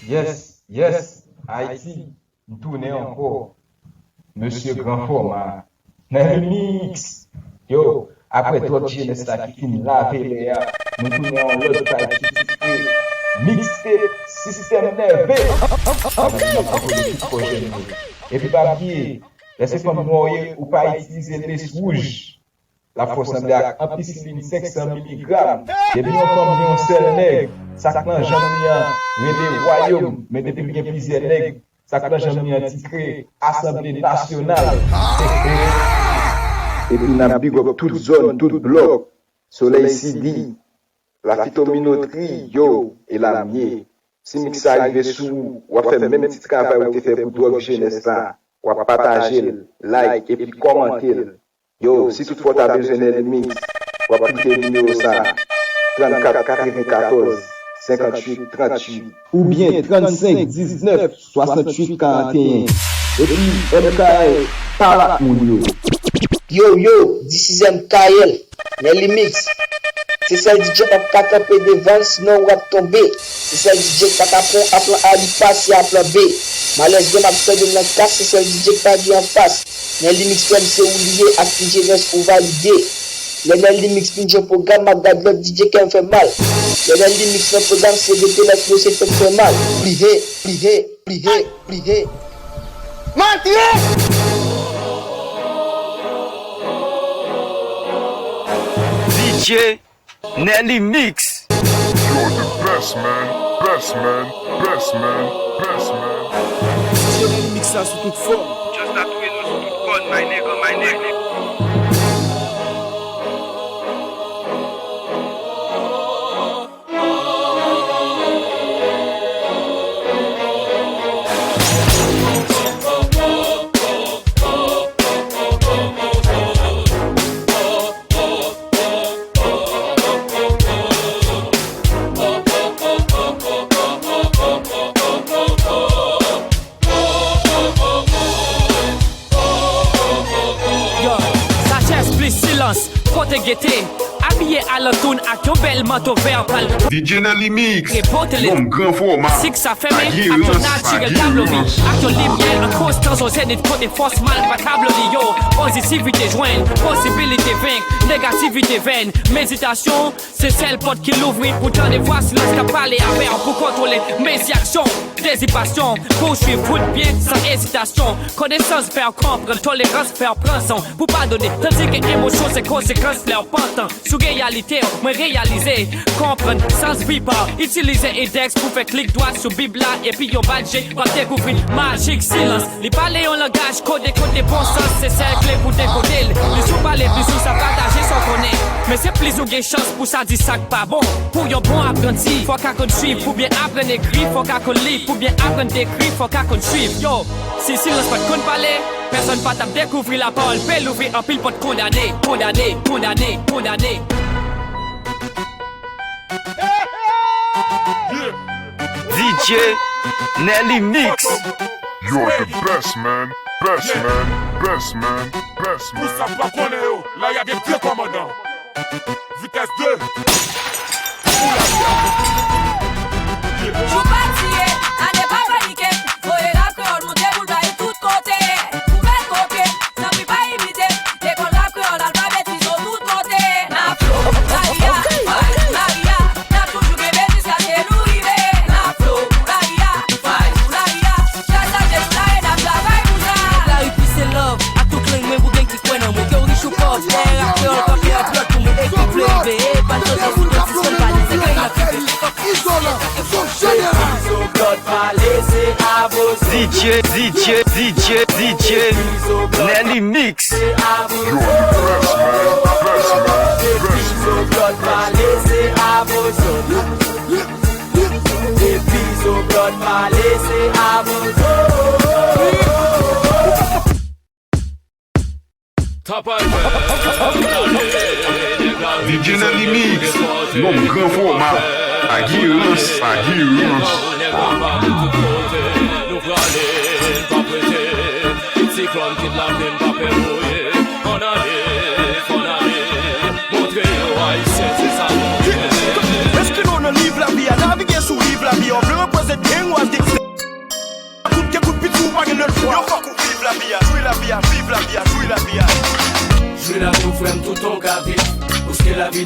Yes, Haïti, nous tournons encore. Monsieur Grand Format, dans le mix. Yo, après trop de jeunesse là qui finit laver les gars, nous tournons l'autre taille qui titre mixtape système nerveux. Et puis pas oublier, laissez pas mourir ou pas utiliser les rouges. La force semble à ampicilline 500 mg. Et bien on seul nègre, ça clan jamais relé royaume, mais depuis bien plusieurs nègres, ça clan jamais titré Assemblée nationale. Et puis n'a big up toute zone, tout bloc. Soleil Sidi, la phytominoterie, yo, et la mier. Si mix arrive sous, ou a fait même petit travail ou te fait pour drogue jeunesse là, ou a partager, like et puis commenter. Yo, si toutefois t'as besoin de mix, ou a cliquer le numéro ça, 34 94 58 38, ou bien 35 19 68 41. Et puis MKL, par mon Yo, this is MKL, Nelly Mix. C'est ça le DJ qui a tapé devant, sinon on va tomber. C'est ça le DJ qui a tapé à plan A, il passe à plan B. Malaise de ma fait de la casse, c'est ça le DJ qui a dit en face. Nelly Mix comme c'est oublié, actif reste pour valider. Le Nelly Mix pinche programme, ma garde le DJ qui me fait mal. Le Nelly Mix le programme, c'est de la close qui me fait mal. Plié. Mentir! DJ Nelly Mix. You're the best man. DJ Nelly Mix là sous toute forme. Just that way, sous toute code, my nigga. Pote gete, habillé à la toune avec un bel manteau vert pâle. DJ Nelly Mix, Reporte-les. l'homme grand format. Si que ça fait même, avec ton naturel table vie. Avec ton lumière, en constance au zénith, côté force mal, pas table yo. Positivité jointe, possibilité vaincre, négativité vaine. Méditation, c'est celle pote qui l'ouvre. Pourtant des voix silence qu'à parler avec pour contrôler mes actions. Désipation, poursuivre route bien sans hésitation. Connaissance faire comprendre, tolérance faire prendre son. Pour pardonner, tandis que émotion c'est conséquence leur pantant. Sous réalité, me réaliser, comprendre, sans vivre. Utiliser index pour faire clic droit sur Bibla et puis yon badge pour découvrir magique silence. Les parler en langage codé bon sens, c'est celle clé pour décoder. Les sous parler, plus sous ça partager sans connaître. Mais c'est plus ou gain chance pour ça dire ça pas bon. Pour yon bon apprenti, faut qu'à qu'on suive, pour bien apprendre écrire, faut qu'à qu'on lit. Pour bien apprendre d'écrire, faut qu'à qu'on suive. Yo, si silence pas de parler, personne pas t'a découvrir la parole. Peut l'ouvrir un pile pour te condamner. DJ Nelly Mix. You're the best man. Vous savez pas qu'on est où? Là y'a des deux commandants. Vitesse 2. Jou patiye, ane pa panike. Voye rap kreol monte pou l'baye tout kote. Pou met koke, san pi pa imite. L'école rap kreol alphabétise au tout kote. Na flow, Maria, Maria. Na toujou gebe jiska te nou rive. Na flow, Maria, Maria. Chasa de nou la e na travay pou sa. La rue puis c'est love, à tout cling mais vous gagne qui connaît moi. Yo riche ou pauvre, les rap kreol pas qui a plot pour me équipe levé. Pas de temps pour le système balisé quand il a privé. DJ Nelly Mix. You're the DJ Nelly Mix, l'homme grand format. Aguirre. Est-ce que l'on livre la vie à naviguer sous livre la vie? On veut représenter un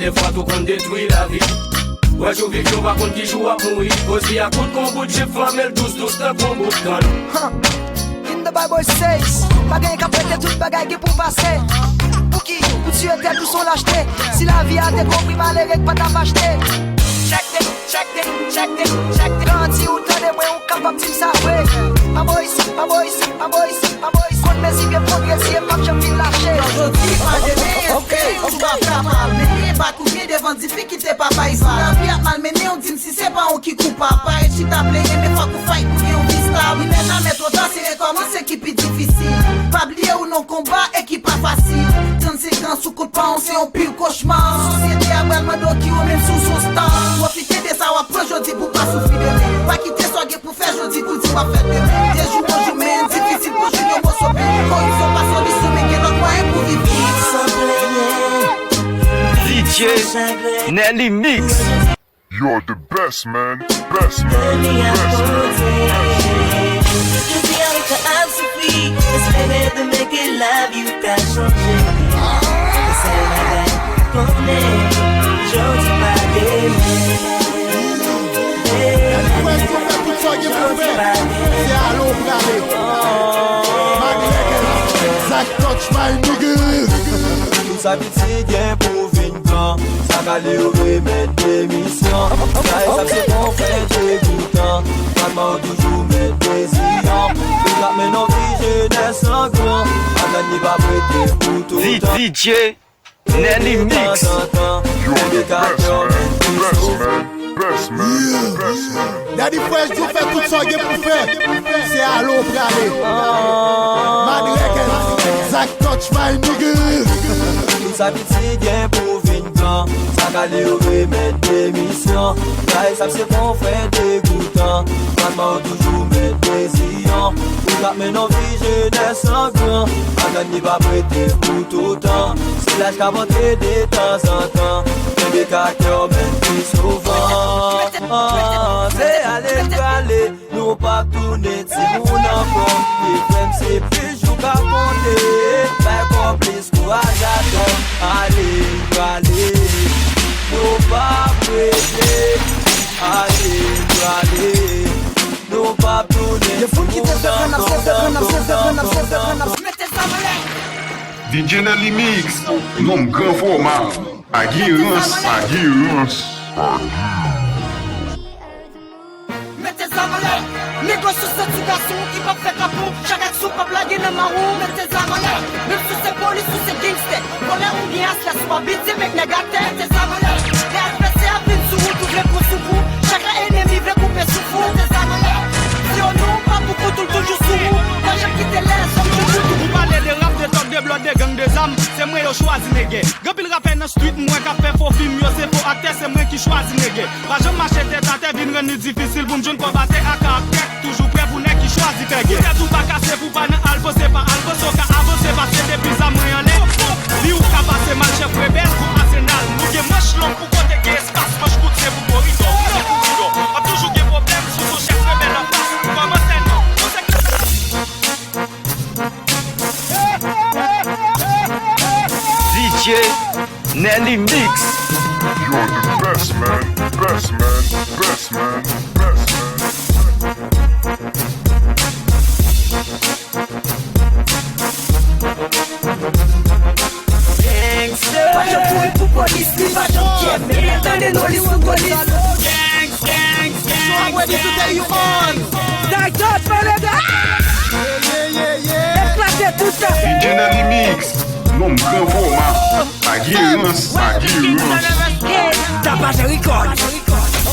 des fois tout qu'on détruit la vie. Ouais, je vis, je vois qu'on qui joue à mourir. Aussi à coup de combo de chip, femelle douce, douce, d'un combo de gun. In the Bible says, bagay ka prête tout bagay qui pour passer. Pour qui, pour tuer tel tout son lâcheté. Si la vie a des compris malheureux, pas t'as acheté. Check it, check it, check it, check it. Garanti ou t'as des moyens capables de s'avouer. Ma boy ici, ma boy ici, ma boy ici, ma boy ici. Quand mes yeux bien progressifs, pas que j'aime lâcher. Aujourd'hui, pas de nez, ok, on va faire mal. Mais pas courir devant des filles qui t'es papa ici. La vie a malmené, on dit si c'est pas on qui coupe papa. Et si t'as plaigné, mais faut qu'on faille pour qu'on vise là. Il n'est jamais trop tard, c'est recommencer qui est difficile. Pas oublier ou non combat et qui pas facile. 36 grands sous coup de pain, c'est un pire cauchemar. Société a vraiment d'autres qui ont même sous son stand. Profitez de ça, on prend jeudi pour pas souffrir de lui. Pas quitter son guet pour faire jeudi pour dire pas faire de lui. Des jours pour jouer, mais difficile pour jouer, on va sauver. Corruption pas sur les sommets, qu'il y a d'autres moyens pour vivre. DJ Nelly Mix. You're the best, man. Best, man. Best, Je dis avec un âme suffit, espérer de me que la vie t'a changé. C'est la veille qu'on est, je dis pas d'aimer. C'est à l'eau bravé. Zach touch my nigga. Tout ça pitié bien pour vin blanc. Ça va aller au remettre des missions. Ça c'est bon fait dégoûtant. Maman toujours mes désirs. Regarde mes non vie jeunesse en grand. Anan n'y va prêter pour tout le temps. DJ Nelly Mix. You're the best, man. Best, man. Best, man. Best, man. Daddy Fresh, tu fais tout ça pour faire. C'est à l'eau bravé. Mad Records. Zach touch my nigga. Tout ça pitié bien pour vin blanc. Ça va aller au remettre des missions. Ça c'est bon fait dégoûtant. Maman toujours mes désirs. Regarde mes non vie jeunesse en grand. Anan n'y va prêter pour tout le temps. C'est l'âge qu'à monter de temps en temps. Bébé cœur même plus souvent. C'est aller, nous pas tourner. Si mon enfant qui fait c'est plus jour qu'à monter. Faire complice courage à toi. Allez, nous pas prêter. Allez, nous pas tourner. Le fou qui te fait mettez ça en DJ Nelly Mix. Nom grand format. Aguirrance. mettez ça en l'air. Négocie cette situation qui va faire capot. Chaque action pas blaguer dans ma roue. Mettez ça en l'air. Même si c'est police ou c'est gangster. Pour l'air ou bien c'est la soit bite, c'est mec négatif. Mettez ça en l'air. Les adversaires viennent sous vous, tout les pour sous vous. Chaque ennemi veut couper sous vous. Mettez ça en l'air. Si on nous pas beaucoup tout le toujours sous vous. Moi j'ai quitté l'air sans que je Vous parlez de rap, de top, de blood, de gang, de âmes. C'est moi qui choisi négé. Gapil rappel dans street, moi qui fait faux film, c'est faux acteur, c'est moi qui choisi négé. Pas je m'achète tête à tête, vin rendu difficile pour me jeune combattre à caractère. Toujours prêt pour nèg qui choisi pégué. Vous êtes tout pas cassé pour pas dans albo, c'est pas albo, so ka avancer passer depuis ça moi en l'air. Li ou ka passer mal chef rebelle pour Arsenal. Nous gen moche long pour côté qui espace, moche coûte c'est pour corridor. On toujours des problèmes sur son chef rebelle en face. Comment c'est non? DJ Nelly Mix. You're the best, man. Best, man. Best, man. Best, man. pas je pourrais pour police, ni pas je tiens. Mais attendez, non, les sous police. So I'm ready to tell you all. That touch, my nigga. Éclatez tout ça. DJ Nelly Mix. Nom grand format. Aguirrance. T'as pas de record.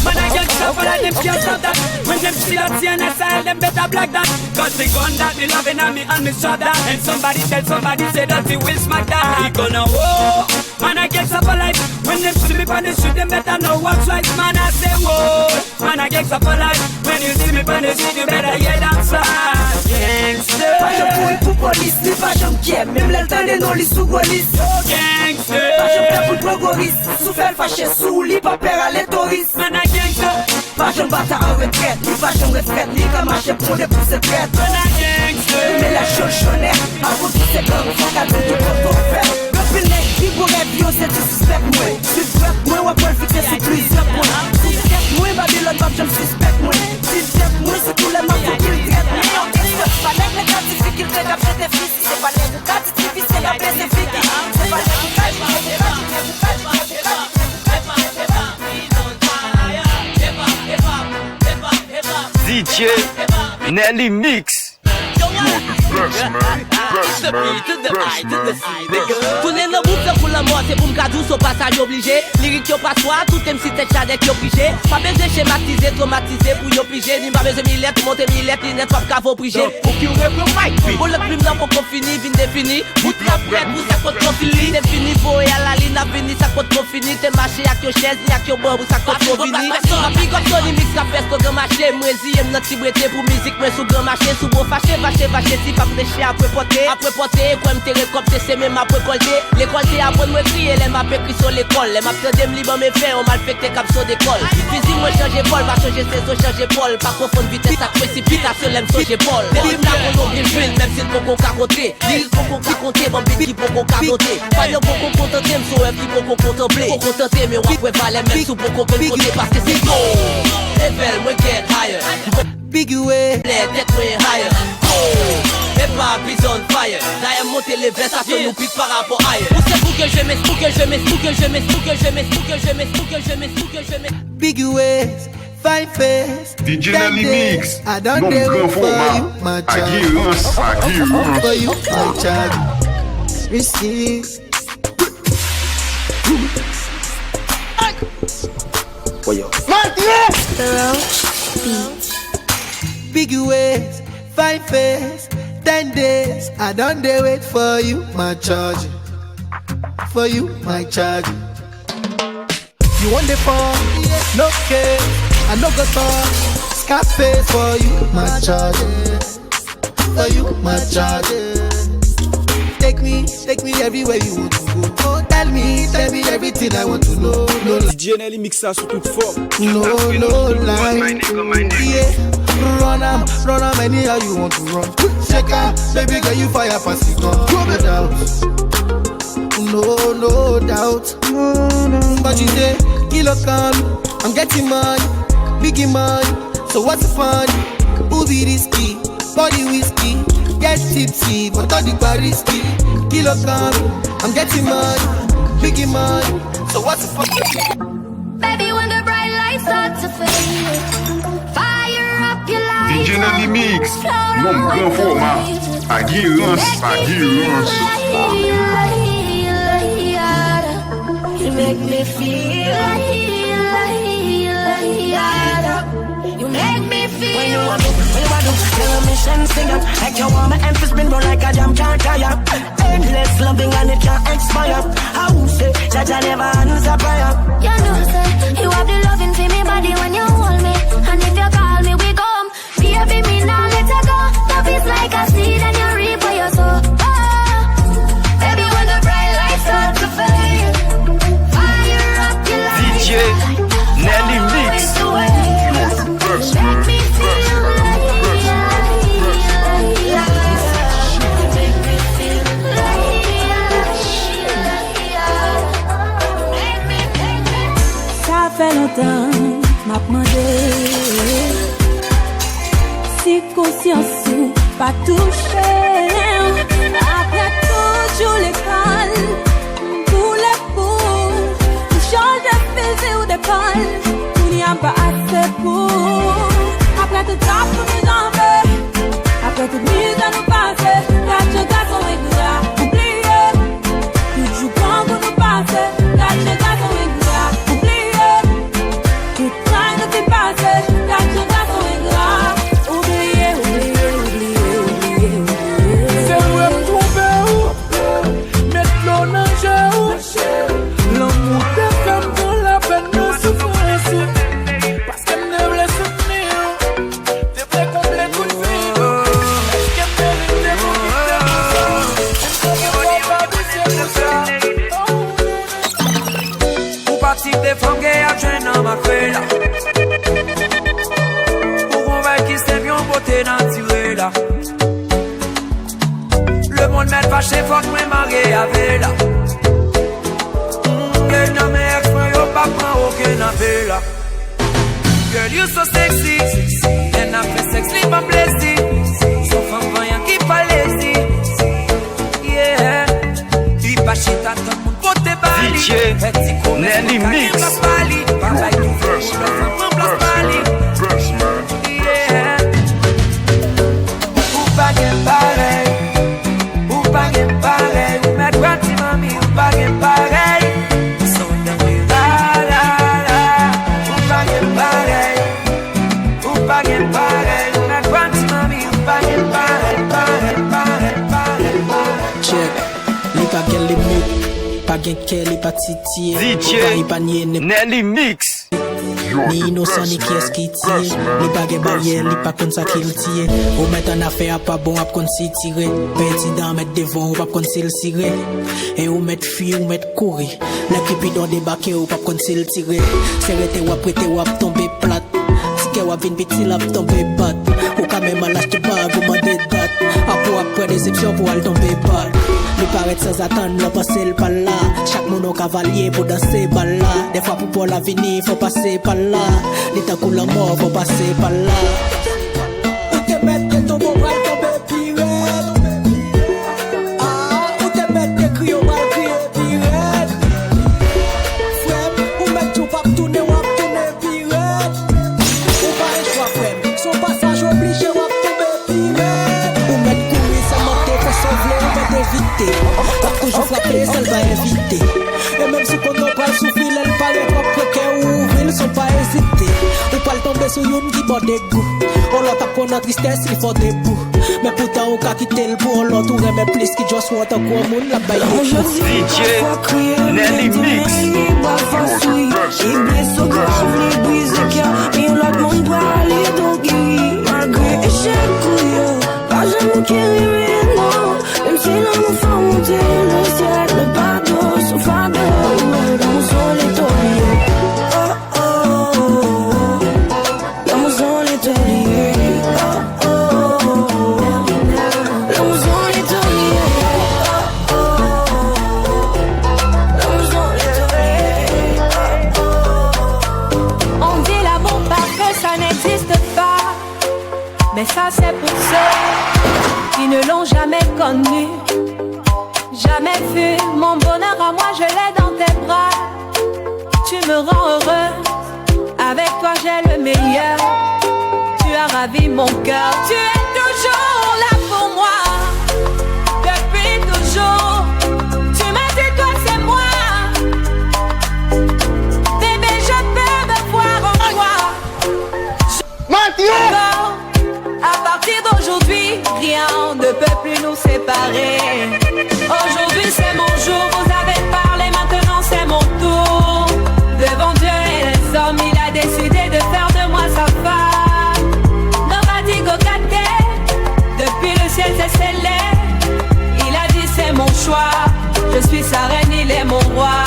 Man, I get stuff for them can't stop that. When them see that CNSL, them better black that. Cause they gun that, me loving and me and me shot that. And somebody tell somebody say that he will smack that. He gonna whoa. Man, I get stuff for life. When them see me on the street, them better know what's right. Man, I say whoa. Man, I get stuff for life. When you see me on the street, you better hear that slide. Gangster. Pas je pourrais pour police, ni pas je tiens. Même l'entendez, non, les sous police. Gangster. Pas je fais pour le drogoris. Sous fait fâché, sous lit, pas père à l'étouriste. Man, I gangster. Pas je bata en retraite, ni pas je retraite, ni comme marcher pour des pousses prêtes. Man, I gangster. Mais la chauchonnette, avant tout c'est comme faut qu'à tout pour ton fait. Pile nèg qui pourrait bio c'est du suspect moi. Suspect moi on peut fixer sur plusieurs points. Suspect moi Babylone va je me suspect moi. Suspect moi c'est tous les membres qui le traitent. Pas nèg les cas difficulté d'après tes fils. C'est pas nèg cas difficile c'est d'après tes filles. C'est pas nèg DJ Nelly Mix. Best man, best man, best man. Tourner dans boucle pour la mort, c'est pour m'cadou son passage obligé. Lyrique yo pas toi, tout est si tête chadek yo pigé. Pas besoin schématiser, traumatiser pour yo pigé. Ni pas besoin millette, monter millette, ni net pas cavo prigé. Pour qui on reprend fight. Pour le plume dans pour qu'on finit, vin défini. Bout la prête, pour ça qu'on confini. C'est fini, pour et à la ligne, à venir, ça qu'on confini. T'es marché avec yo chaise, ni avec yo bob, ça qu'on confini. Ma big up Tony Mix, la fesse, grand marché. Moi, si y'aime notre tibreté pour musique, moi, sous grand marché. Sous beau fâché, si pas prêcher après porter, quoi m'te récopter, c'est même après colter. L'école t'es à prendre, moi crier, les m'a écrit sur l'école. Les m'a pris des libre, mes frères, on m'a fait cap sur d'école. Physique, moi changer Paul, va changer ses os, changer Paul. Par confondre vitesse, à précipitation, l'aime changer Paul. Les limes là, on oublie le film, même si le bon qu'on caroté. Lyrique pour qu'on qui compter, bon bit qui pour qu'on caroter. Pas de bon qu'on contenter, m'so un qui pour qu'on contempler. Pour contenter, mais on va pas les mêmes sous pour qu'on côté parce que c'est gros. Level, moi get higher. Big way, let way higher. Et pas bison fire. D'ailleurs monter les vestes, ça fait nous pique par rapport à ailleurs. Où c'est pour que je Big ways, fine face. DJ Nelly Mix. Non grand format. Aguirance. For you, my child. Receive. Big ways, fine face. 10 days, I don't dare wait for you, my charge. For you, my charge. You want the phone? No case, I no go talk. Scarface for you, my charge. For you, my charge. Take me everywhere you want to go. Oh, tell me everything I want to know. No, DJ Nelly Mix ça sur toute forme. No lie. Yeah. Run am anyhow you want to run. Shake am, baby girl you fire pass it gun. No doubt. But you say, kilo come, I'm getting money, biggie money. So what's the fun? Who be risky? Body whiskey, get tipsy, but all the bar risky. Kilo come, I'm getting money, biggie money. So what's the fun? Baby, when the bright lights start to fade, fire up your life. DJ Nelly Mix. Non grand format. Aguirance. You make me feel you make me feel. When you want to, you're a mission singer. Like you want my emphasis been run like a jam can't tire. Endless loving and it can't expire. I will say that I never answer prayer. You know say you have the loving for me body when you hold me. And if you call me we come. Baby me now let her go. Love is like a seed and you reap what you sow. Baby when the bright lights start to fade, fire up your life. DJ Nelly Mix. Make me feel Ça fait longtemps m'a demandé si conscience ou pas touché. Après toujours l'école pour les pauvres, pour changer de fils ou d'école, il n'y a pas assez pour. Après tout ça pour nous enlever, après toute mise à nous passer, quatre garçons et gars, oubliez, toujours quand vous nous passez, quatre garçons et gars, oubliez, tout train de t'y passer, quatre garçons et gars, oubliez. C'est où me tromper où, mettre l'eau dans le jeu. L'amour des femmes dans la peine de souffrance, parce qu'elle ne voulait soutenir. T'es prêt complet tout le film. Est-ce qu'elle mérite mon guide? Pour partir des femmes gays à jeune dans ma crée. Pour convaincre qu'ils s'aiment bien beauté dans tiré là. Le monde m'aide fâché, faut que moi marié avec là. Bella. Girl, you so sexy. And after sex, leave my blessing. So from voyant qui pas lazy. Yeah. Tu pas chita tout le monde pour te bali. DJ Nelly Mix. Yeah. Ou pas gen pareil. Ou pas gen pareil. Ou met grati mami. Ou pas gen pareil. Son de la la la. Ou pas gen pareil. Ou pas gen pareil. Ou met grati mami. Ou pas gen pareil. Check. Li pa gen limite. Pa gen ke li pa titiye. DJ Nelly Mix. Ni innocent ni qui est qui tire. Li pa gen barrière, li pa kon sa ki l tire. Ou met en affaire pas bon ap kon si tire. Petit dans met devant ou pa kon si l tire. Et ou met fuir ou met courir. L'équipe don débarquer ou pa kon si l tire. Serrete ou prêter ou ap tomber plate. Si ou ap vin petit la tomber bat. Ou quand même à l'acheter bag ou mande date. Après déception pour aller tomber bat. Li paraît sans attendre, la passer le par là. Chaque mono cavalier pour danser par là. Des fois pour la venir, faut passer par là. L'état coule la mort, faut passer par là. Ou te mette ton bon bras tomber pirate. Ah, ou te mette crier au mal crier pirate. Frère, ou mette tout pas tourner ou tourner pirate. Ou pas un choix frère, son passage obligé ou tomber pirate. Ou mette courir sans monter, faut sauver, ou mette éviter. Pas toujours frapper, ça va éviter. Et même si qu'on n'a pas souffrir, elle paraît propre qu'elle ouvre, ils sont pas hésiter. Ou pas le tomber sur une qui bat des goûts. On l'a tapé la tristesse, il faut debout. Mais pourtant, on a quitté le bout, on l'a tout remet plus qui just want à quoi moun la baille. DJ Nelly Mix. Il blesse au grave, les brise de cœur. Et on l'a demandé pour aller donc guérir. Malgré échec couilleux, pas jamais qui rire, non. Même si l'amour fait monter le ciel, le bateau sous fade. Dans mon sol est oublié. Oh oh oh. Dans mon sol est oublié. Oh oh oh. Dans mon sol est oublié. Oh oh. Dans mon sol est oublié. Oh oh. On dit l'amour parce que ça n'existe pas. Mais ça c'est pour ceux qui ne l'ont jamais connu. Jamais vu mon bonheur à moi, je l'ai dans tes bras. Tu me rends heureuse, avec toi j'ai le meilleur. Tu as ravi mon cœur, tu es toujours là pour moi. Depuis toujours, tu m'as dit toi c'est moi. Bébé je peux me voir en toi. À partir d'aujourd'hui, rien ne peut plus nous séparer. Aujourd'hui c'est mon jour, vous avez parlé, maintenant c'est mon tour. Devant Dieu et les hommes, il a décidé de faire de moi sa femme. Nobody go got that. Depuis le ciel c'est scellé. Il a dit c'est mon choix. Je suis sa reine, il est mon roi.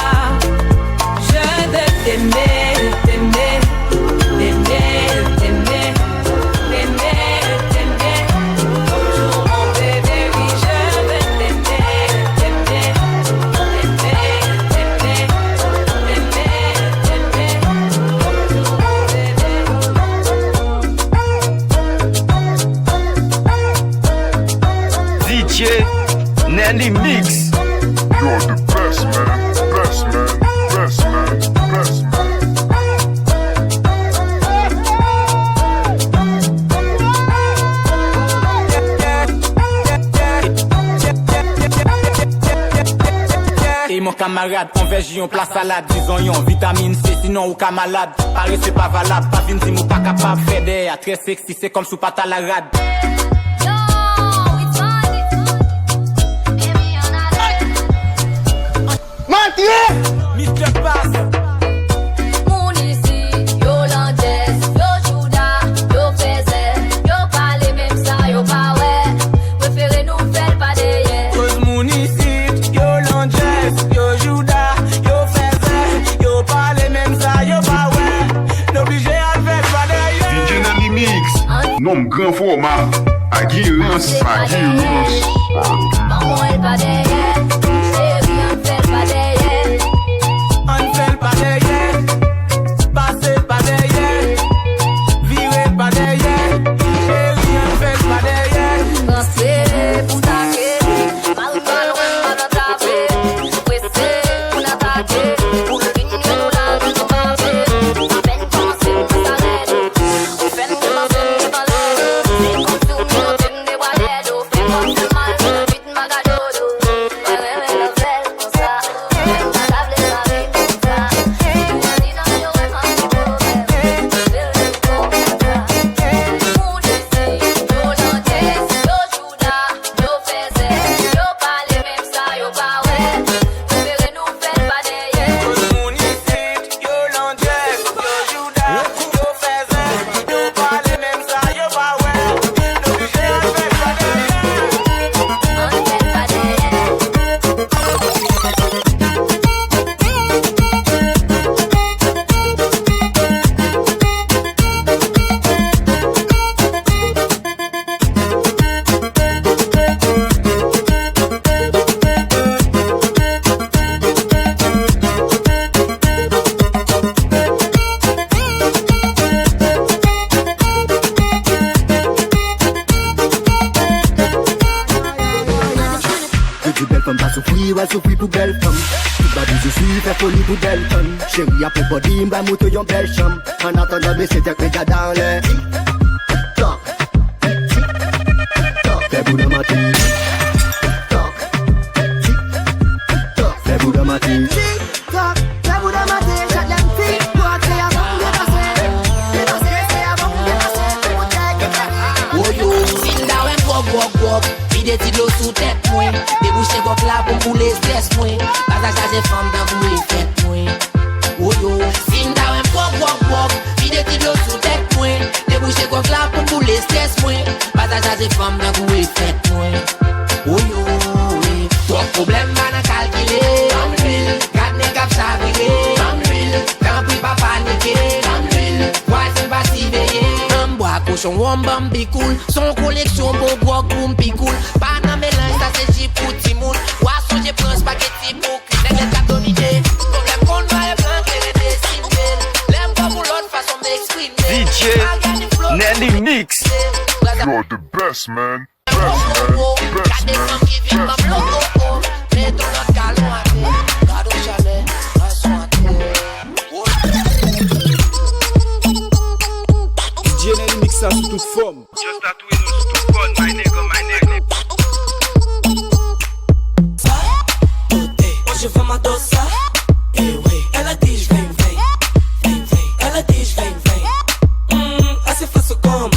Je veux t'aimer, t'aimer, t'aimer, t'aimer, t'aimer, t'aimer. Toujours mon bébé, oui je veux t'aimer, t'aimer, t'aimer, t'aimer, toujours mon bébé. DJ Nelly Mix. You're the best man, best man, best man, best man. Et mon camarade, on veut yon plat salade. Disons yon vitamine C, sinon ou ka malade. Paris c'est pas valable, pas vin ou pas capable. Fait des très sexy, c'est comme sous pâte à la rade. Mr. Pass. Mounisi, yo Landes, yo Juda, yo Feze, yo parle même ça, yo pas ouais. Préférez nous faire pas derrière. Cause Mounisi, yo Landes, yo Juda, yo Feze, yo parle même ça, yo pas ouais. N'obligé à le faire pas derrière. DJ Nelly Mix. Nom grand format. Aguirrance, Aguirrance. Maman elle pas derrière. Chérie, on fait pas derrière. On fait pas derrière. femme pas souffrir, ouais souffrir pour belle femme. Tout va je suis fait folie pour belle femme. Chérie a pour body, m'a mouton yon belle chambre. En attendant baisser tes médias dans les toc, toc, fais bout de matin. Toc, toc, fais bout de matin. Toc, fais bout de matin, chaque l'aime fille. Toi, c'est avant de passer. Dépasser, c'est avant de passer. Tout le monde est Oh yo, sit down and walk. Vide ti l'eau sous tête moi. Déboucher vos là pour couler stress moi. Passage à ces femmes dans vous les fêtes moi. Oh yo, sit down and walk. Vide ti l'eau sous tête moi. Déboucher vos là pour couler stress moi. Passage à ces femmes dans vous les fêtes moi. Oh yo, oui. Ton problème va n'a calculer. Comme l'huile, garde les gaps chavirés. Comme l'huile, quand puis pas paniquer. Comme l'huile, voisin va s'y veiller. Cochon wambam bi cool, son collection bon gros boom pi cool. Pas nan mélange ça c'est chip pour timoun. Poisson j'ai prends spaghetti pour cuire les gars dominé. Problème qu'on va les blancs les dessiner. L'aime pas pour l'autre façon m'exprimer. DJ Nelly Mix. You're the best man. Best man. Best man. Mais ton autre galon à terre, garde au chalet, reste à terre. DJ Nelly Mix ça sous toute forme. Just that we know sous toute forme, my nigga. Hoje vamos adoçar. Ela diz vem. Ela diz vem. Assim faço como.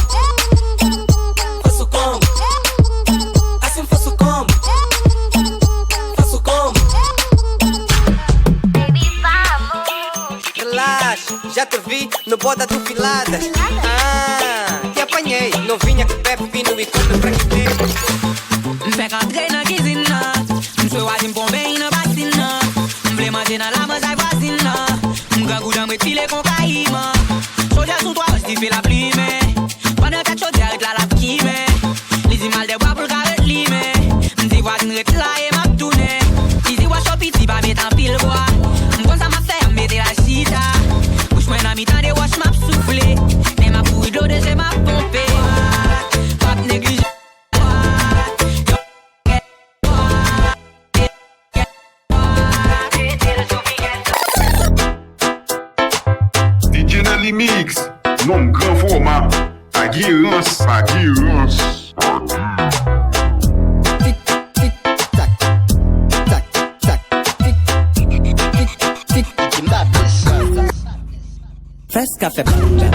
Assim faço como. Relaxa, já te vi no boda do filada. Te apanhei, novinha que bebe vinho e come pra que tem. Pega entrei na quizina, sou a bem na vacina. Vle manger na lama, sai vacina. Gagou da me tile com caïma. Soja sous toi, si fait la pluie, mais pendant que tu arrêtes la lave qui met. Les images de bois pour le carré lime. M'di voisine rete là et m'a tourné. Ici, wa chopi, si pas mettre en pile, quoi. M'gon ça m'a fait, m'mette la chita. Bouche moi na mi-temps de wash m'a soufflé. Mais ma bouille d'eau de j'ai m'a pompé. Pas négligé. DJ Nelly Mix. Nom grand format. Aguirrance. Fresca fait banga.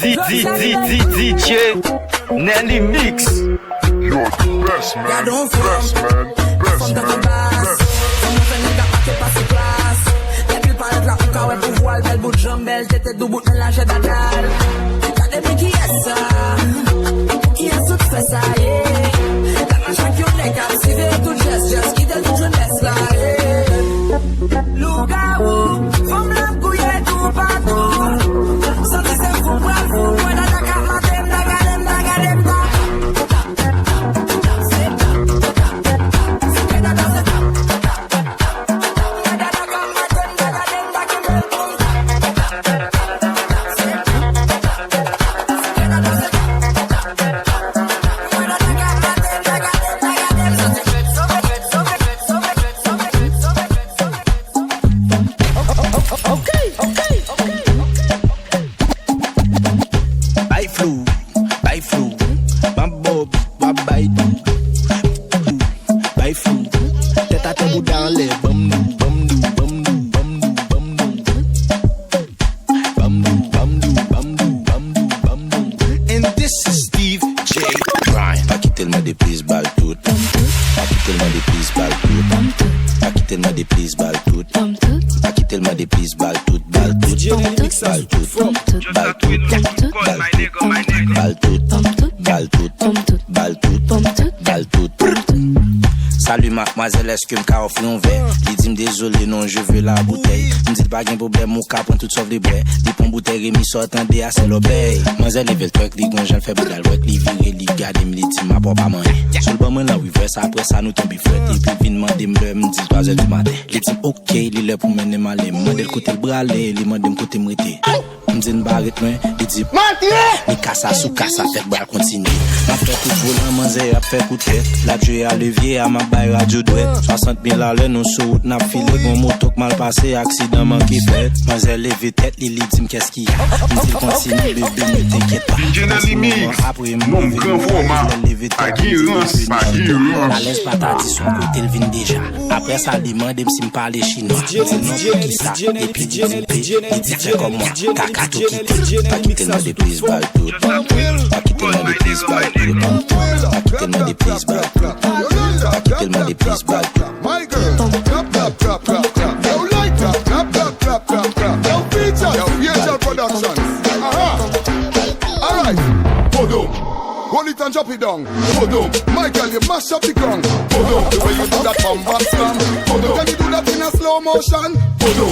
DJ Nelly Mix. You're the best man. Best man. Best man. Quand elle pour voir belle bout de jambe, belle tête de bout de mélange d'adal. T'as des qui est ça? Qui est ça qui fait ça? La machin qui on est captivé, tout geste, qui donne toute jeunesse là. Loup-garou, femme blanc couillée tout partout. Sans que c'est fou, bravo, moi dans ta carte, madame, dagadem. Salut mademoiselle, est-ce que m'ka offre un verre? Il dit désolé, non, je veux la bouteille. Il me dit pas qu'un problème, mon cas prend tout sauf des bouets. Il prend bouteille et mi sort en dé à c'est l'obéi. Mademoiselle, il veut le truc, il gonge, elle fait boudal, ouais, il vire, il garde, il dit ma papa pas manger. Sur le bon, là, oui, verse, après ça, nous tombe fret. Et puis, il demande, il me dit 3h du matin. Il dit, ok, il est pour mener mal, il m'a dit le côté le bras, il m'a dit le côté m'rité. Il me dit une barrette, il dit, il casse à sous, casse à fait, bral continue. Ma fait tout volant, manger, a fait couper. La joué à levier, à ma baille radio douette. 60 000 à l'heure, nous sur route, n'a filé, mon moto mal passé, accident manqué fait. Mademoiselle lève tête, il dit, qu'est-ce qu'il y a? Il dit, continue, bébé, ne t'inquiète pas. Après, mon grand format, à Guirance, la laisse patati, son côté, il vient déjà. Après ça, il demande si me parle chinois. Il dit, non, qui ça? Et puis, il dit, fais comme moi, caca tout quitter. Pas quitter dans des prises, balle tout. Pas quitter dans des prises, balle tout. Pas quitter dans des prises, balle tout. Pas quitter dans des prises, balle tout. My girl, clap, clap, clap, clap, clap. Yo, light, clap, clap, clap, clap, clap, clap. Yo, feature, yo, feature productions. Alright, Bodo. Hold it and drop it down. Bodo, Michael, you mash up the ground. Bodo, the way you do that bam bam slam. Bodo, can you do that in a slow motion? Bodo,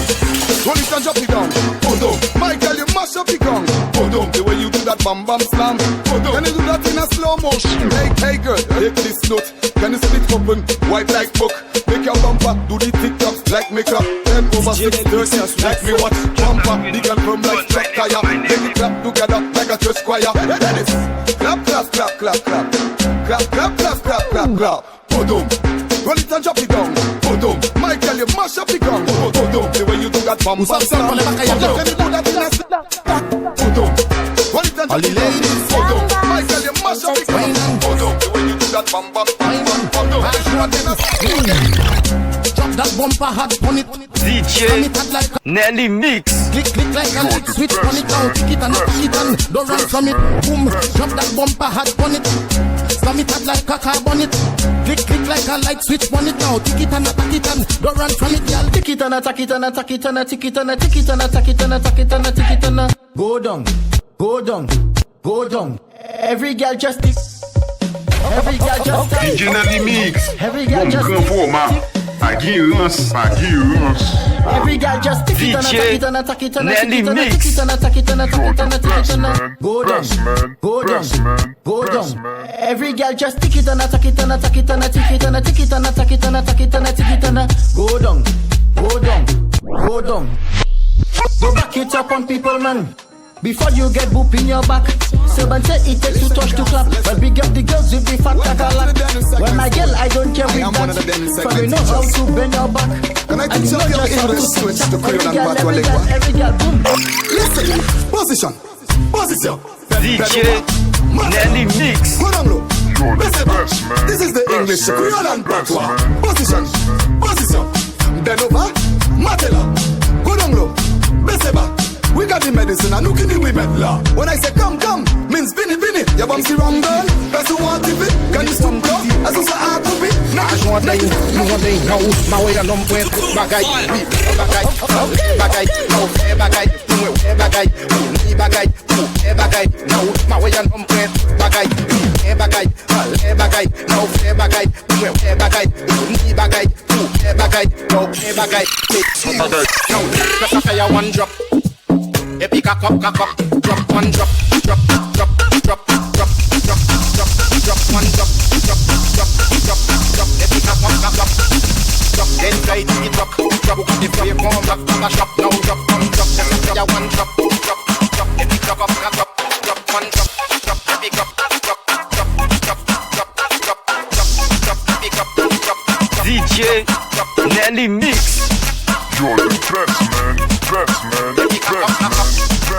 hold it and drop it down. Bodo, Michael, you mash up the ground. Bodo, the way you do that bam bam slam. Bodo, can you do that in a slow motion? Hey girl, take this note. Can you split open, white like book? Make your bumper, do the TikToks like makeup. 10 over 6 30s, like me watch. Bumper, big and from like truck tire. Make it clap together like a church choir. Dennis, clap, clap, clap, clap, clap. Clap, clap, clap, clap, clap, clap. Boom, roll it and drop it down. Boom, Michael, you mash up the ground. Boom, the way you do that bumper. Can you do that in a boom, roll it and drop it down. Boom, Michael, you mash up the ground. Boom, the way you do that bumper. Drop that bumper hard on it. DJ Nelly Mix. Click like a light switch on it now. Kick it and knock it and don't run from it. Boom, drop that bumper hard on it. Slam it hard like a car on it. Click like a light switch on it now. Tick it and attack it and don't run from it, y'all. Tick it and attack it and attack it and tick it and tick it and attack it and attack it and tick it and go down, go down, go down. Every girl just tick. Every girl just tick. DJ Nelly Mix. Every girl just tick. Aguirance. Every girl just tick it and attack it and attack it and tick it and tick it and attack it and attack it and tick it and go down, go down, go down. Every girl just tick it and attack it and attack it and tick it and tick it and attack it and attack it and tick it and go down, go down, go down. Go back it up on people, man. Before you get boop in your back. Seven say it takes to touch to clap. But big up the girls with the fat cackalack. When my girl, I don't care with that. So we know how to bend your back. Can I teach you your English switch to Creole and Patois lingua? Every girl, boom. Listen, position, position. DJ Nelly Mix. Hold on, look. This is the English to Creole and Patois. Position, position. Bend over, matela. Hold on, look. Beseba. We got the medicine and look in the women law. When I say come, means Vinny. You bump the wrong girl. That's who want it. Can you stop girl? As you say I could be. I want to know my way along with bagay, no, my way along with bagay, no, one drop. Epic cock up, drop one drop, drop one drop, drop, epic cock up, drop, then try to drop, the free form, drop, shop, now drop, one drop, one drop, epic cock up, drop one drop, epic up, drop, DJ Nelly Mix. You're the best man, best man, best man, best man.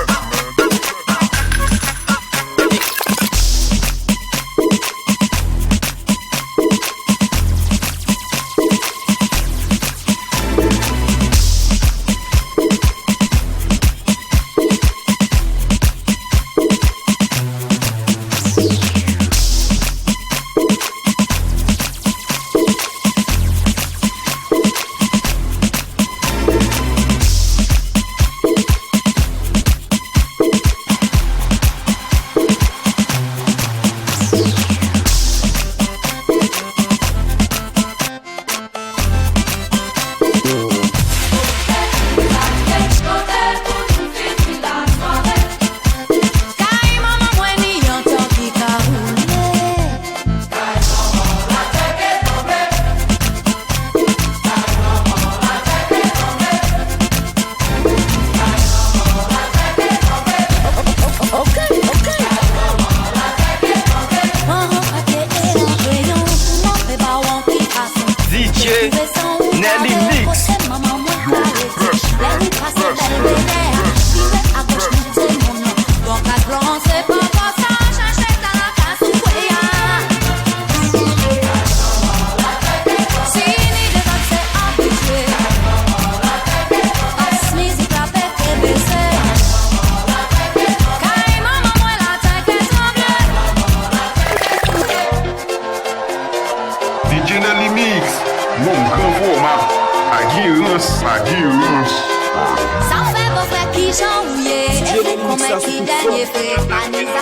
mix ça sur toute forme.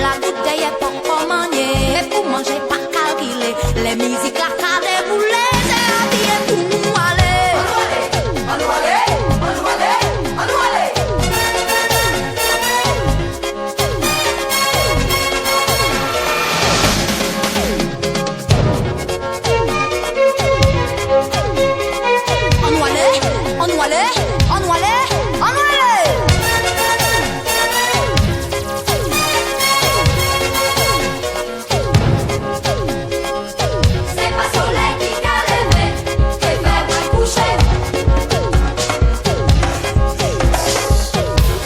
La bouteille est pas commandée, mais pour manger pas calculé. Les musiques la calée boulée, c'est bien pour nous aller. C'est pas soleil qui calme, que fait moi coucher.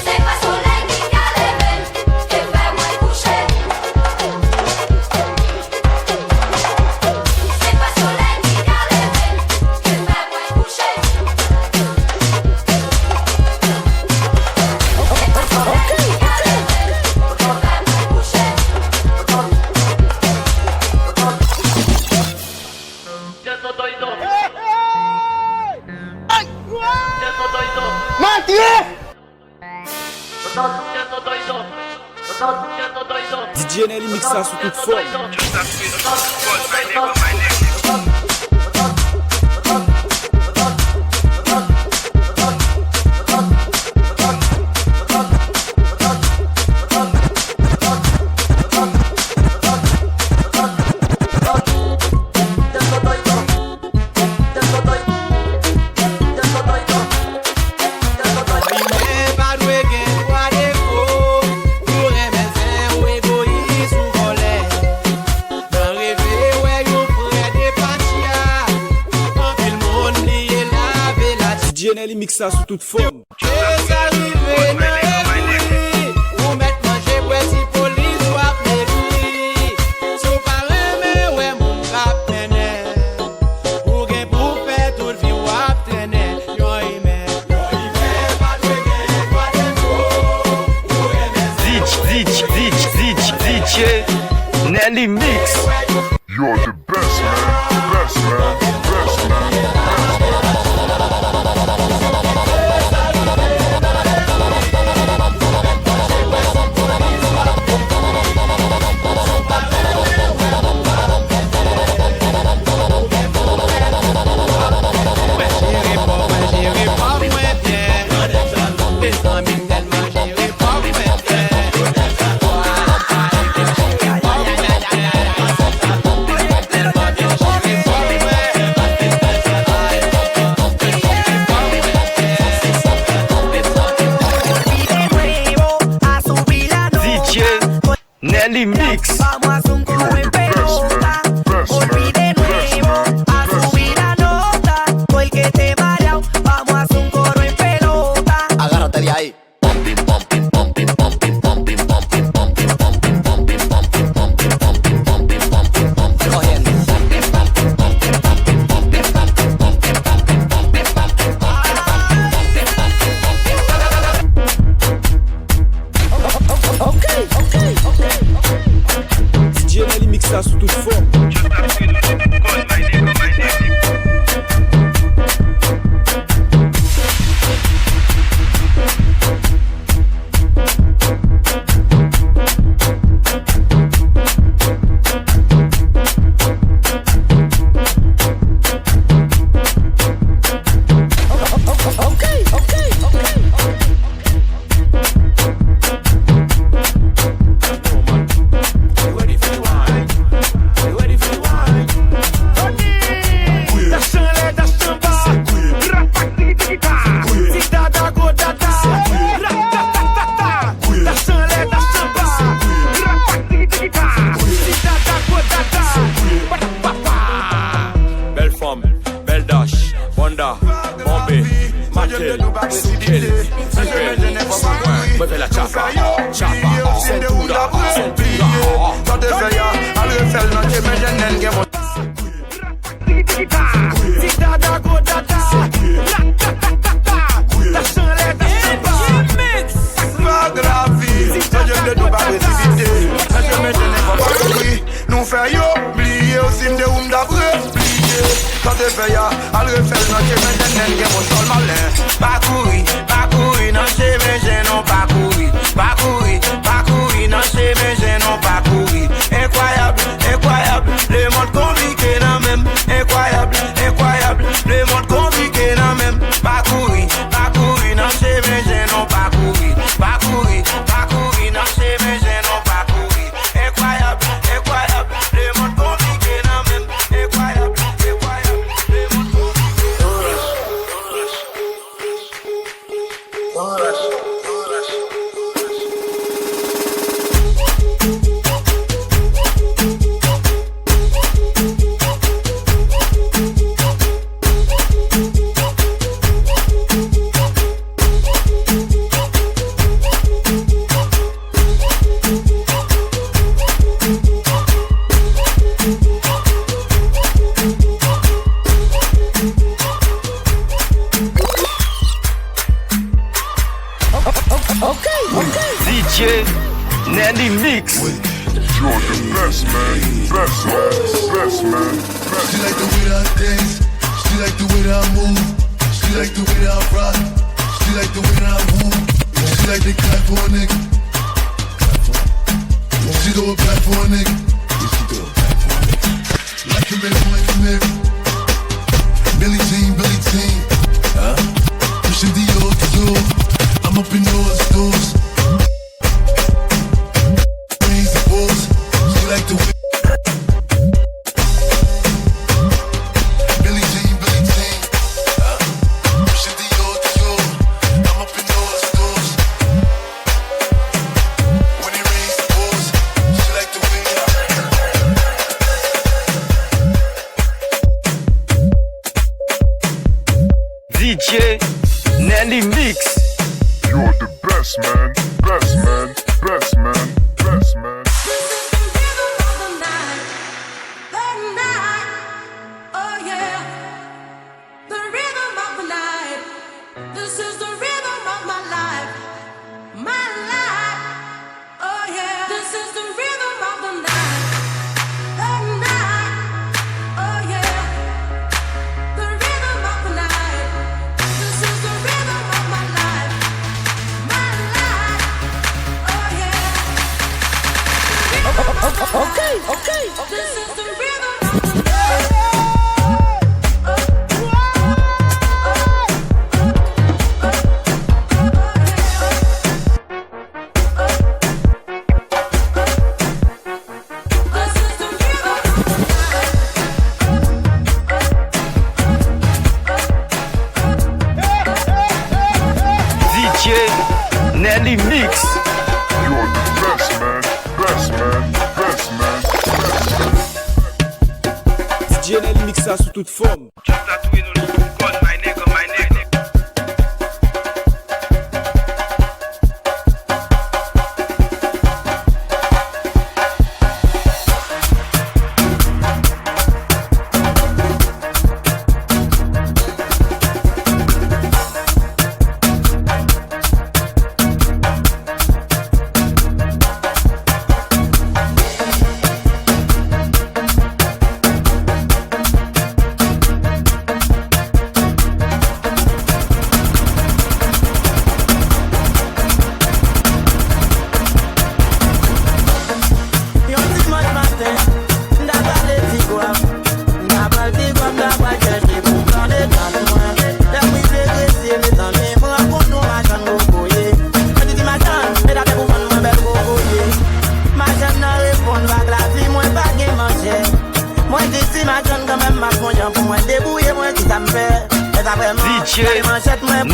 C'est pas soleil qui calme, que fait moi coucher. C'est pas soleil qui calme, que fait moi coucher. DJ Nelly mix ça sous toute forme. DJ Nelly mix ça sous toute forme. DJ Nelly Mix. You're the best man, best man, best man. Nelly Mix. Agárrate de ahí. DJ Nelly mix ça sous toute forme. Belle femme, belle dash, Wanda, Bombay, Mattel, Soukel, me fais la chapa, chapa, Centura, nous fait oublier aussi de où d'après quand tu fais ya, à le faire, non, tu me donnes un game au sol malin. Pas courir, pas DJ Nelly Mix. You're the best, man. Best, man. Best, man. Best. She like the way that I dance. She like the way that I move. She like the way that I rock. She like the way that I move. She like to clap for a nigga. She do it back for a nigga. Like a man, like a man. Billie Jean, Billie Jean. Pushing Dior, Dior. I'm up in your stores. Raise the balls. She like the way. Billie Jean, Billie Jean. Pushing Dior, Dior. I'm up in your stores. When they raise the balls, she like the way. DJ Nelly Mix. You're the best, man. Best, man. Best, man. Best, man. Okay. This is the rhythm. DJ Nelly Mix. You're the best, man. Best, man. Best, man. Best, man. DJ Nelly Mix ça sous toute forme. DJ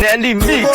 Nelly Mix. Yeah.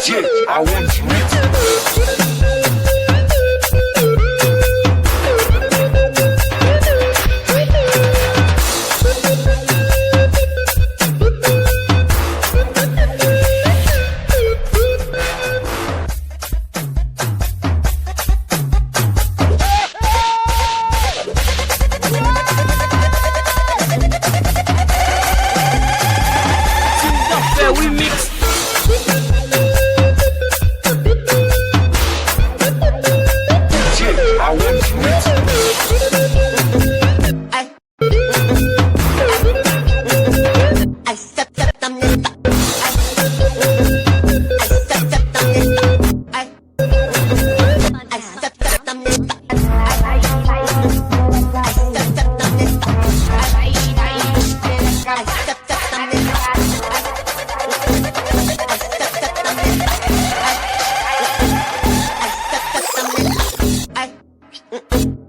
DJ, I want you.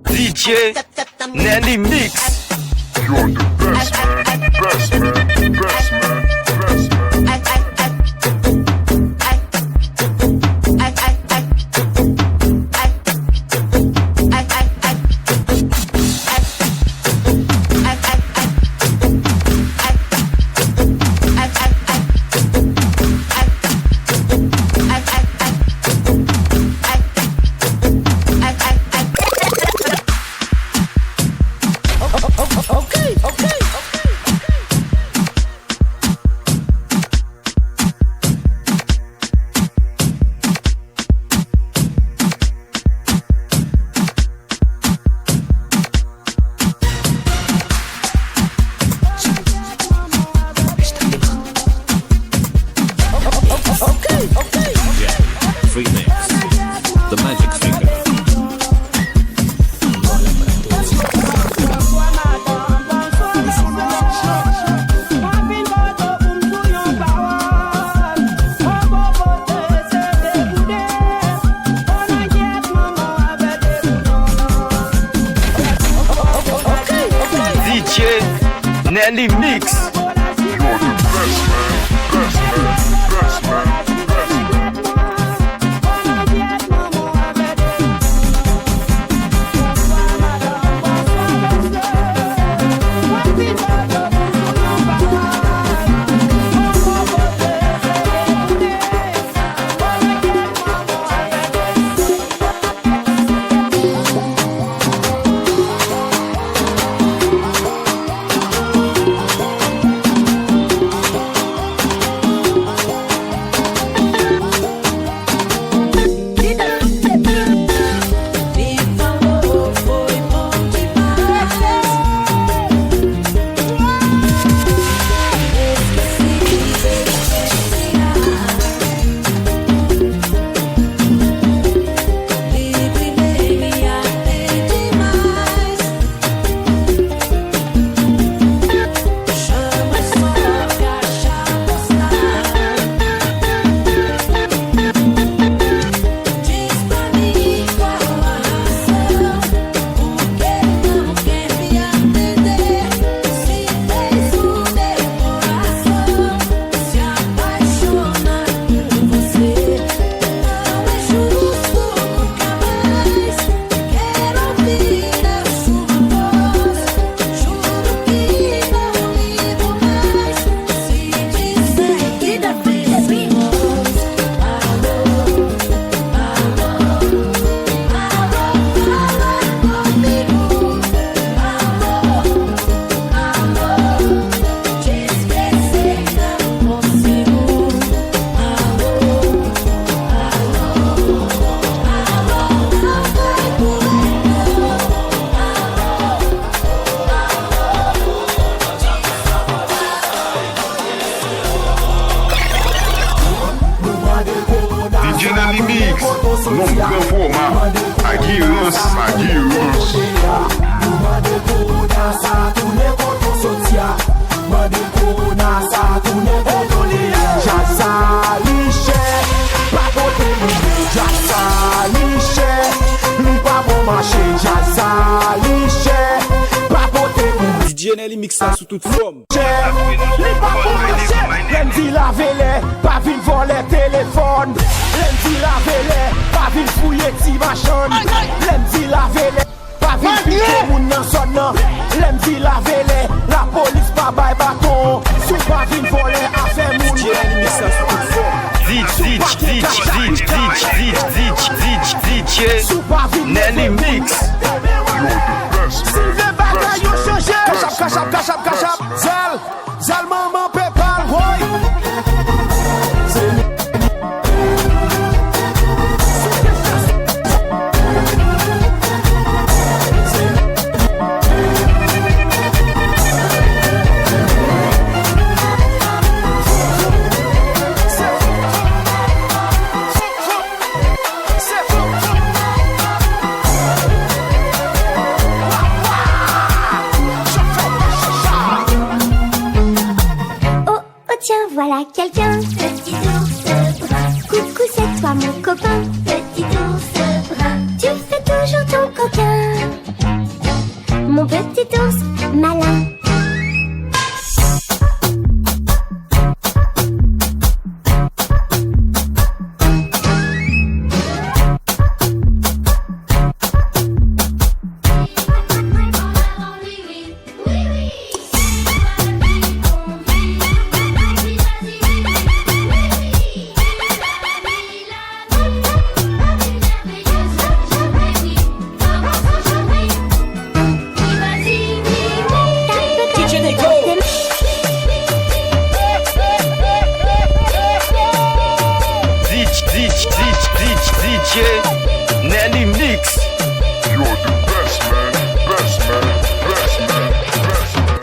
DJ Nelly Mix. You're the best man, best man, best man, best man. Nelly Mix. You're the best man, best man, best man, best man. DJ Nelly Mix, non grand format, Aguirre, DJ Nelly Mix ça sous toute forme. Li pa pou marche, ren di la vele, pa vin voler téléphone. di la vele, pa vin fouye ti machan. Lem di la vele, pa vin pite moun nan son nan. Lem di la vele, la polis pa bay baton. Sou pa vin vole afe moun. Nelly Mix. Si le bagay yo chanje, kachap, zal maman pepal, woy. Tiens, voilà quelqu'un, petit ours brun. Coucou, c'est toi mon copain, petit ours brun. Tu fais toujours ton coquin, mon petit ours malin. Nelly Mix. You're the best man, best man, best man, best man.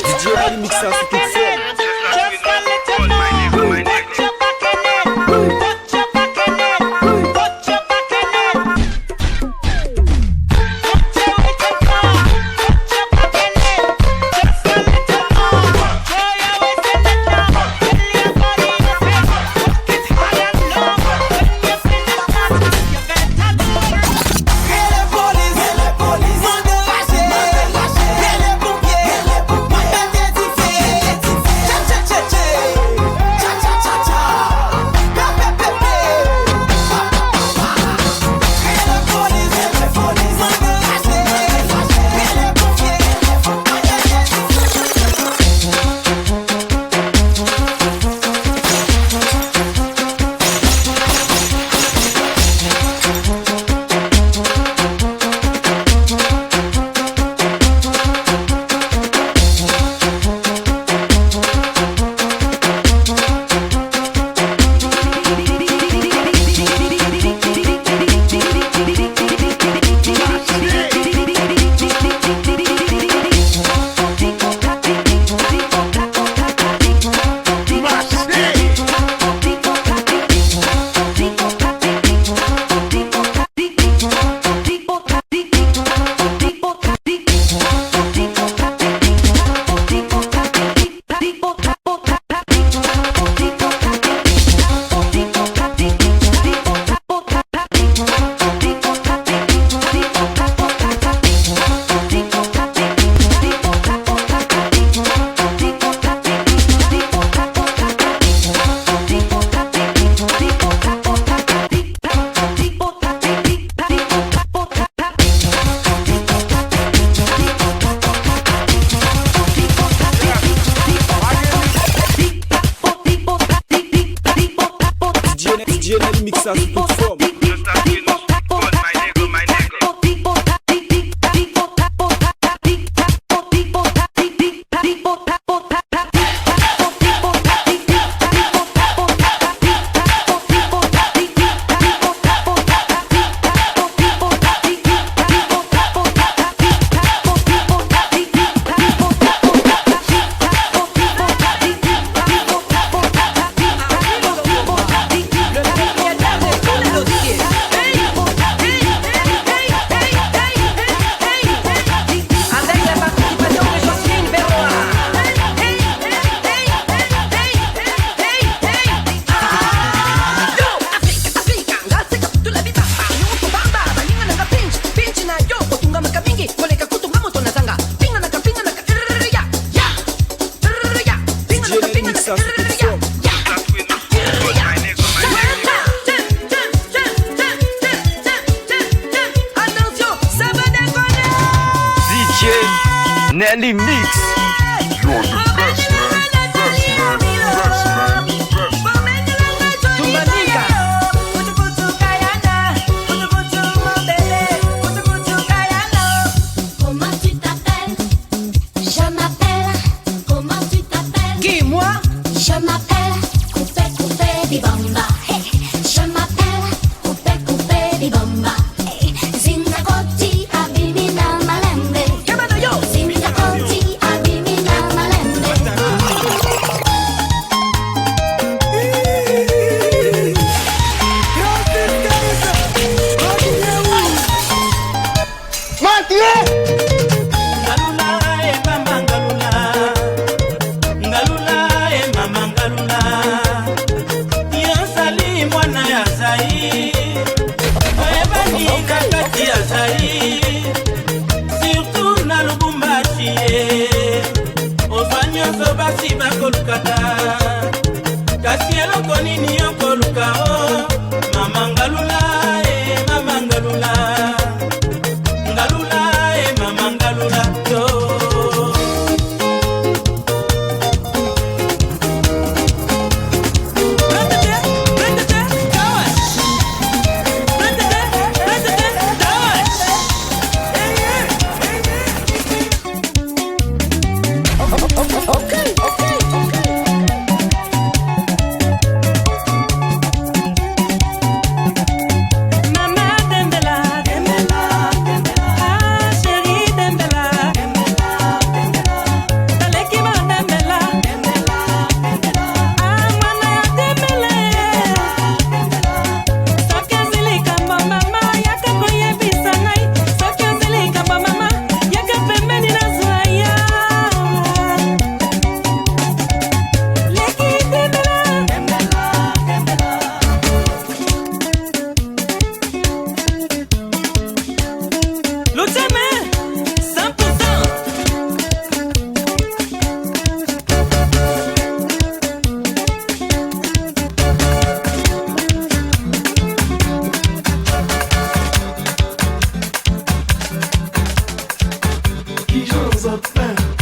DJ Nelly Mix ça sous toute forme. DJ Nelly Mix ça sous toute forme. Le Nelly Mix. You're the best man, best man, best man, best man. Tumanika. Comment tu t'appelles? Je m'appelle. Comment tu t'appelles? Qui, moi? Je m'appelle Coupé Coupé Bibamba. Hey. Je m'appelle Coupé Coupé Bibamba. Hey. Zinga Koti Abimina Malembe. Zinga Koti Abimina Malembe. Ngalula, mama ngalula. Ngalula, mama ngalula. Yasali mwana ya Zai. Ebani kakati ya Zai. Surtout na Lubumbashi. Ozwanyo so basi bakolukata. Kasi eloko nini yokoluka o. Mama ngalula, mama ngalula. Ngalula, mama ngalula, yo. Mama Dembela, Dembela, ah chérie Dembela, Dalekima Dembela, ah mwana ya Dembele, soki ozili kambo mama yaka koyebisa ngai, soki ozili kambo mama yaka pembeni nazwa ya. Leki Dembela, Luteme, 100%.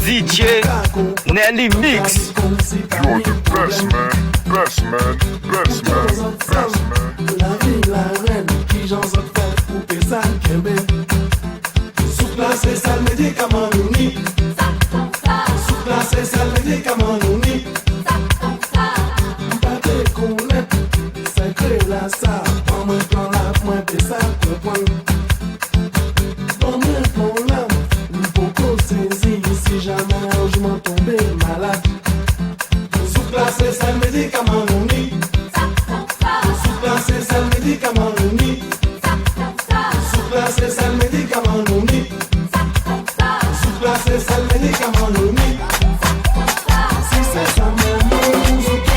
DJ Nelly Mix. You're the best man, best man, best man, best man. La vie, la reine, qui j'en sais faire couper ça, kembe. Sous place, ça le médicament nous nie. Sous place, ça le médicament nous nie. Pas de connaître, c'est que là ça. Pas moins plan là, moins de ça, que point. Pas moins plan là, nous pouvons saisir si jamais je m'en tombé malade. Sous place, ça le médicament nous nie. Sous place, ça le médicament nous nie. Sous place, ça le médicament nous nie. Sous place, ça le médicament nous nie. Si c'est ça, maman, nous ok.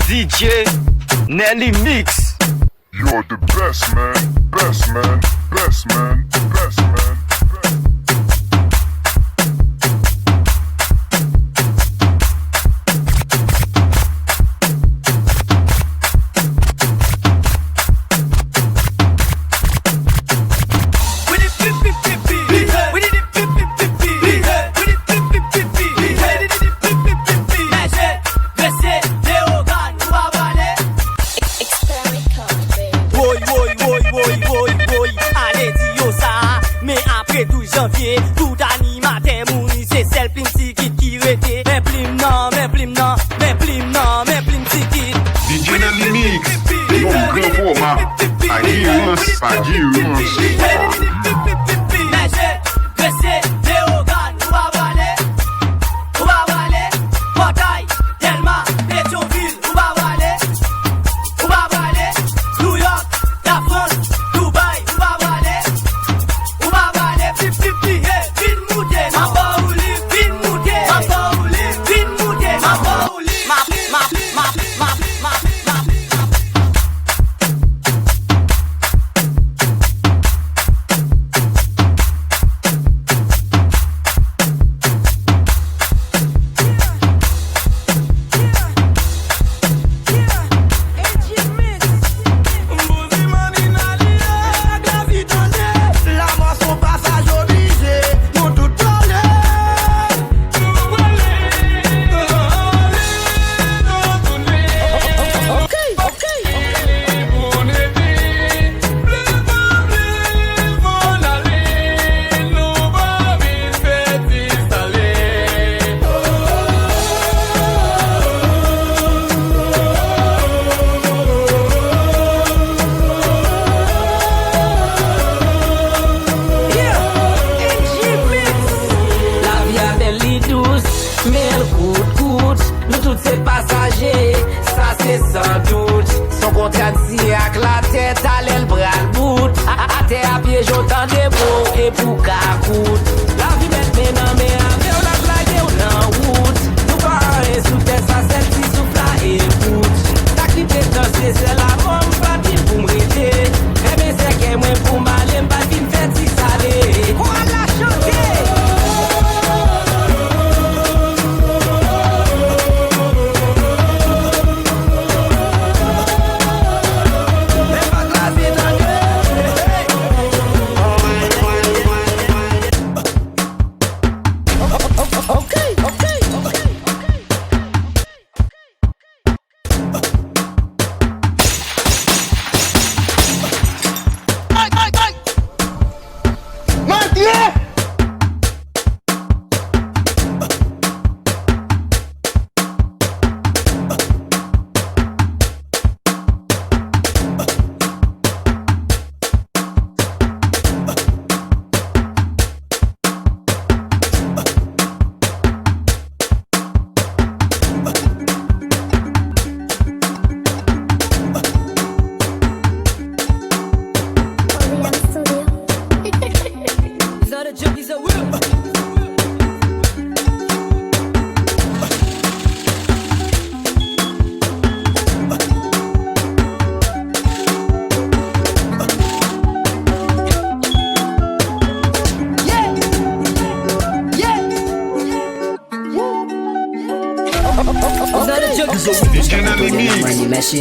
DJ Nelly Mix. You're the best man, best man, best man, best man. With it, by Guillaume.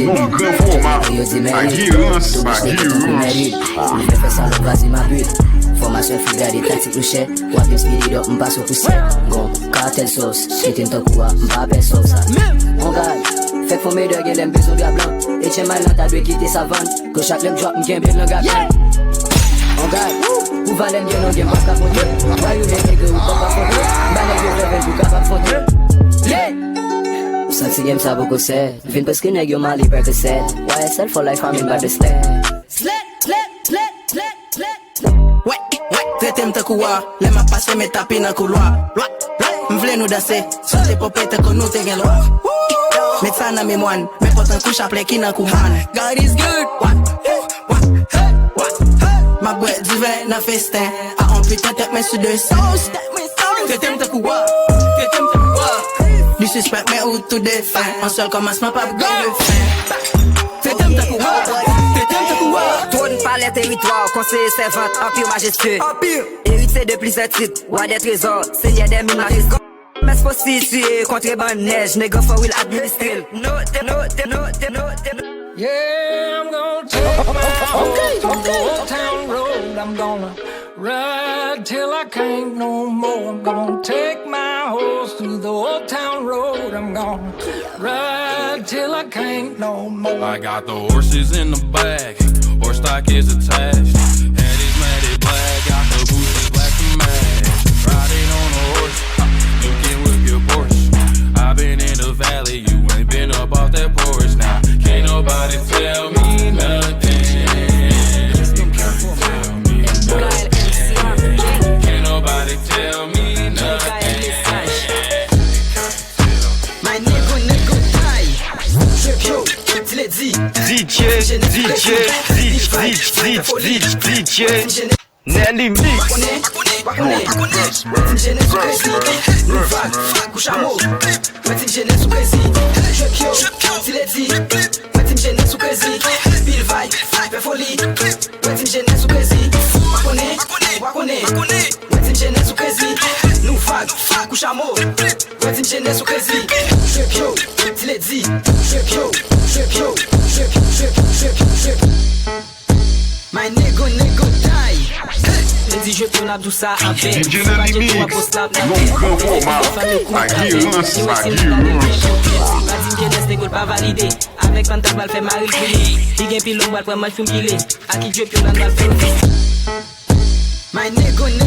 Mon grand format, Aguirance, Fais ça, le vas-y ma bulle. Formation figale, tactique nous chè. Wap yon speed up, m'passe au poussé. Gon, cartel sauce, shit in top quoi, m'pape sauce. On gagne, fait que faut me de gen lem besoin de blanc. Et t'es mal dans ta dwe quitter sa vente. Que chaque lem drop, m'gen bien le gars blanc. On gagne, ou va lem bien, on gen pas capoter. Why you make nigga, ou pas capoter. Banek yo revel, ou capable fonter. Yeah! Sexy game ça beaucoup c'est. Vin parce que nèg yo mali perte c'est. YSL for life, I'm in by the sled. Ouais, traité m'ta koua, les m'a passé mes tapis dans couloir. M'vle nous danser, sur tes popettes que nous te gen loi. Mets ça dans mes moines, mais pourtant couche à play qui dans couman. God is good, ma boîte du vin dans festin. A on putain tête mais sur deux sauce. Traité m'ta koua, du suspect mais où tout défin. En seul commencement pas gagner le fin. Traité m'ta koua. Trône, palais, territoire, conseiller, servante, empire majestueux. Héritier de plusieurs titres, roi des trésors, seigneur des mines majestueux. Mais c'est possible, contrebande neige, nègre for will administrer. No. Yeah, I'm gonna take my horse to the old town road. I'm gonna ride till I can't no more. I'm gonna take my horse to the old town road. I'm gonna ride till I can't no more. I got the horses in the back, horse stock is attached. Head is matted black, got the boots black and mad. Riding on a horse, you can whip your Porsche. I've been in the valley, you ain't been up off that porch now. Can't nobody tell me nothing. tell me nothing. My nigga die. Check yo, tu l'as dit. DJ Nelly Mix. My nigga die. Dit je peux tout ça avec. DJ Nelly Mix. Louca Roma. Aqui lança, aqui lança. Pas validé. Avec un tabal fait Marie Curie. Il gagne pile on va prendre match film pilé. À qui Dieu peut dans faire. My nigga die.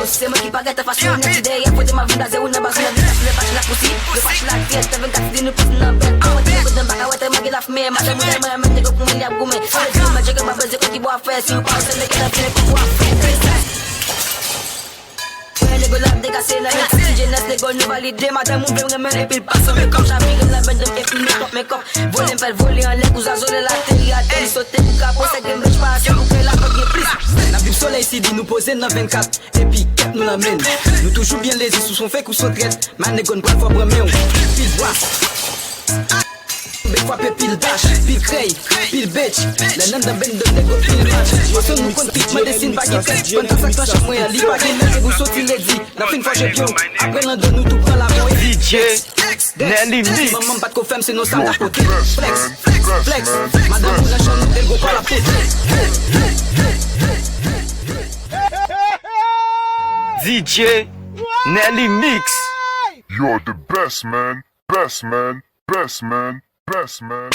C'est moi qui pague ta façon d'idée. Après de ma vie dans zéro, n'a pas besoin de le patch la poussi. Le patch la tête, t'as 24 dis nous pousse dans le bête. On va dire que d'un bac à ouais, t'as manqué la fumée. Ma tête, moi, même négro pour m'y abgoumer. Je dis, ma j'ai que ma belle, c'est qui boit faire. Si vous pensez, c'est que la fille pour boire faire. Les gars dégassé la net, si jeunesse les gars nous valider, madame on veut remettre et puis passe mes comme j'appuie comme la bande et puis mes cop, voler pas voler en l'air, vous azolez la terre, elle sauter pour capot, c'est game je passe pour que la coque plus. La Bible soleil ici dit nous poser dans 24 et puis nous l'amène. Nous toujours bien lésés sous son fait ou son traite, ma négon pas fois premier pile bois. Big fois pile dash, pile cray, pile bitch. Les noms d'un ben de négo pile match. Je sonne mon compte pitch, me dessine pas qui fait. Quand ça clash moi à l'île, pas qui n'est vous sauter les dit. La fin fois j'ai bien. Après l'un de nous tout prend la voix. DJ Nelly Mix. Maman pas de confirme c'est nos standards côté. Flex. Madame vous la chambre, elle go pas la pote. DJ Nelly Mix. You're the best man, best man, best man, best man.